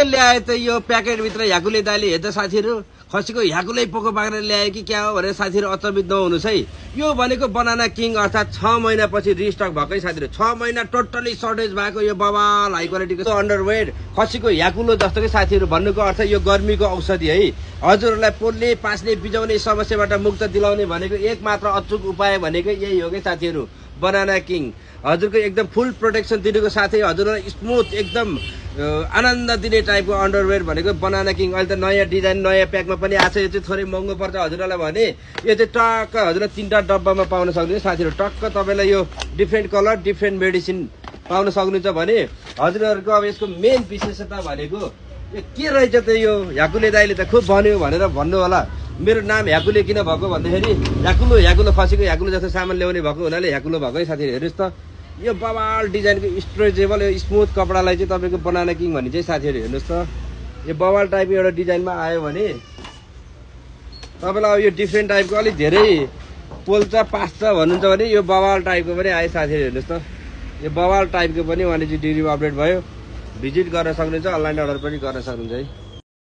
ल्याए त यो प्याकेटभित्र ह्याकुले दाइले हेर्दा साथीहरू खसीको ह्याकुलै पोको पारेर ल्यायो कि क्या हो भनेर साथीहरू अचम्मित नहुनुहोस् है। यो भनेको बनाना किङ अर्थात् 6 महिनापछि रिस्टक भएकै साथीहरू। 6 महिना टोटली सर्टेज भएको यो बवाल हाई क्वालिटीको अन्डरवेयर खसीको ह्याकुलो जस्तो कि साथीहरू। भन्नुको अर्थ यो गर्मीको औषधि है। हजुरहरूलाई पोल्ने पास्ने बिजाउने समस्याबाट मुक्त दिलाउने भनेको एकमात्र अचुक उपाय भनेको यही हो कि साथीहरू, बनाना किङ। हजुरको एकदम फुल प्रोटेक्सन दिनुको साथै हजुरलाई स्मुथ एकदम आनन्द दिने टाइपको अन्डरवेयर भनेको बनाना किङ। अहिले त नयाँ डिजाइन नयाँ प्याकमा पनि आछ। यो चाहिँ थोरै महँगो पर्छ हजुरलाई भने यो चाहिँ टक्क हजुरलाई 3टा डब्बामा पाउन सक्नुहुन्छ साथीहरू। टक्क तपाईँलाई यो डिफ्रेन्ट कलर डिफ्रेन्ट मेडिसिन पाउन सक्नुहुन्छ भने हजुरहरूको अब यसको मेन विशेषता भनेको यो के रहेछ त यो ह्याकुले दाइले त खुब भन्यो भनेर भन्नु होला। मेरो नाम ह्याकुले किन भएको भन्दाखेरि ह्याकुलो खसीको ह्याकुलो जस्तो सामान ल्याउने भएको हुनाले ह्याकुलो भएको है साथीहरू। हेर्नुहोस् त यो बवाल डिजाइनको स्ट्रेचेबल यो स्मुथ कपडालाई चाहिँ तपाईँको बनाना किङ भन्ने चाहिँ साथीहरू हेर्नुहोस् त यो बवाल टाइपको एउटा डिजाइनमा आयो भने तपाईँलाई अब यो डिफ्रेन्ट टाइपको अलिक धेरै पोल्छ पास्छ भन्नुहुन्छ भने यो बवाल टाइपको पनि आयो साथीहरू। हेर्नुहोस् त यो बवाल टाइपको पनि उहाँले चाहिँ डेलिभरी अपडेट भयो। भिजिट गर्न सक्नुहुन्छ, अनलाइन अर्डर पनि गर्न सक्नुहुन्छ है।